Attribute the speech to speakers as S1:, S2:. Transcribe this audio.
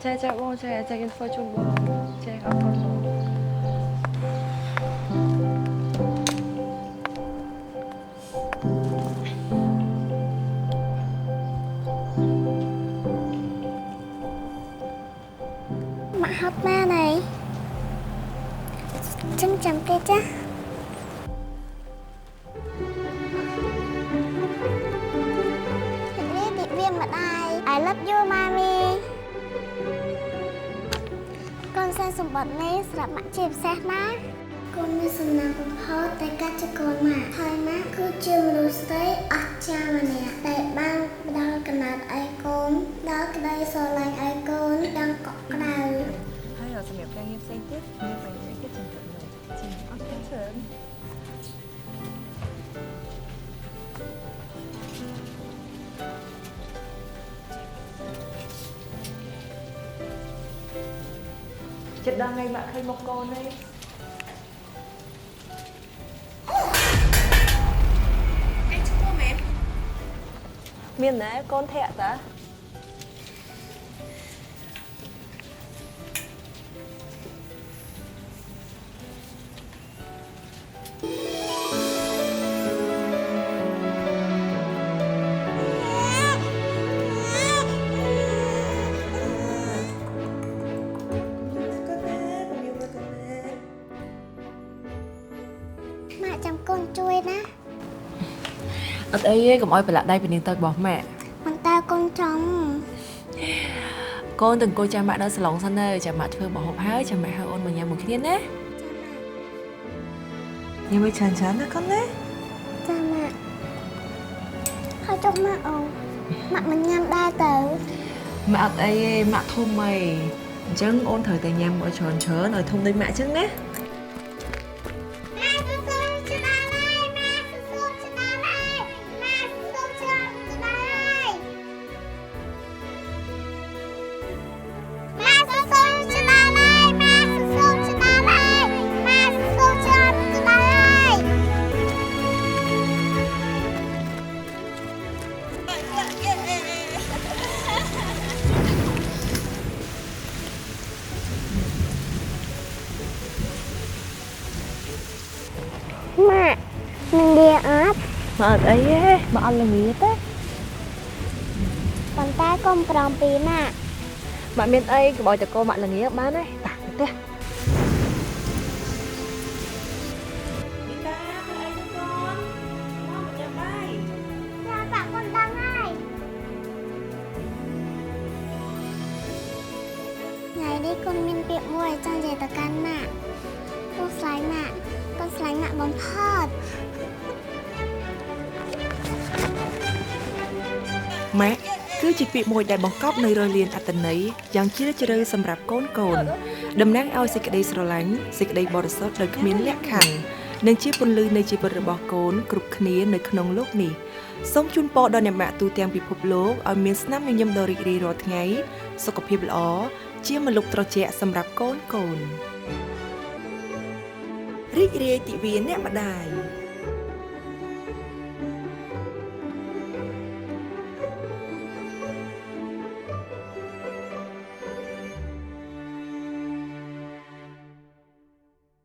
S1: ចាបងចាគេធ្វើជូនបងចាអរគុណបង
S2: មកហត់ណាណៃចាំគេចាវាម្ដាយ I love you mommy កូនសែសម្បត្តិនេះស្រាប់ម៉ាក់ជាពិសេសណាកូនមានសំណាងបំផុតតែកាត់ជាកូនម៉ាក់ហើយម៉ាក់គឺជាមនុស្សស្រីអស្ចារ្យម្នាក់ដែលបានផ្ដល់កំណើតឲ្យកូនដល់ក្តីស្រឡាញ់ឲ្យកូនយ៉ាងកក់ក្ដៅ
S1: ហើយសម្រាប់ការងារផ្សេងទៀតមានបញ្ហាទៀតចំពោះនោះចាអរគុណច្រើនចិត្តដល់ថ្ងៃម៉ាក់ឃើញមកកូននេះអេឈ្មោះមែនមានណែកូនធាក់តា
S2: ម៉ាក់ចាំកូនជួយណា
S1: អត់អីទេកុំឲ្យប្រឡាក់ដៃពីនាងទៅរបស់ម៉ាក់
S2: មិនតើកូនចង់
S1: កូនទាំងអង្គុយចាំម៉ាក់នៅសាឡុងសិនទៅចាំម៉ាក់ធ្វើបហូបហើយចាំម៉ាក់ហៅអូនមកញ៉ាំមួយគ្នាណាញ៉ាំមួយច្រើនណាកូនណា
S2: ចាម៉ាក់ហើយចុះម៉ាក់អូម៉ាក់មិនញ៉ាំដែរទៅ
S1: ម៉ាក់អត់អីទេម៉ាក់ធំអីអញ្ចឹងអូនត្រូវតែញ៉ាំឲ្យច្រើនឲ្យធំដូចម៉ាក់អញ្ចឹងណា
S2: ម៉ាក់នឹងលាអត់
S1: ម៉ាក់អត់អីទេម៉ាក់អត់ល្ងាទេ
S2: ប៉ុន្តែកុំប្រំពីម៉ាក់
S1: ម៉ាក់មានអីកុំឲ្យតកូនម៉ាក់ល្ងាបានទេតាទៅផ្ទះ
S2: ថ្ងៃនេះកូនមានពាក្យមួយចង់និយាយទៅកាន់ម៉ាក់កូនស្រឡាញ់ម៉ាក់កូនស្រឡាញ់ម៉ាក់បំផុត
S1: ម៉ាក់គឺជាពាក្យមួយដែលបង្កប់នូវរលៀនអត្ថន័យយ៉ាងជ្រាលជ្រៅសម្រាប់កូនតំណាងឲ្យសេចក្តីស្រឡាញ់សេចក្តីបរិសុទ្ធដោយគ្មានលក្ខខណ្ឌនិងជាពន្លឺនៃជីវិតរបស់កូនគ្រប់គ្នានៅក្នុងโลกនេះសូមជូនពរដល់អ្នកម៉ាក់ទូទាំងពិភពលោកឲ្យមានស្នាមញញឹមដ៏រីករាយរាល់ថ្ងៃសុខភាពល្អជាម្លប់ត្រជាក់សម្រាប់កូនរីករាយទិវាអ្នកម្ដាយ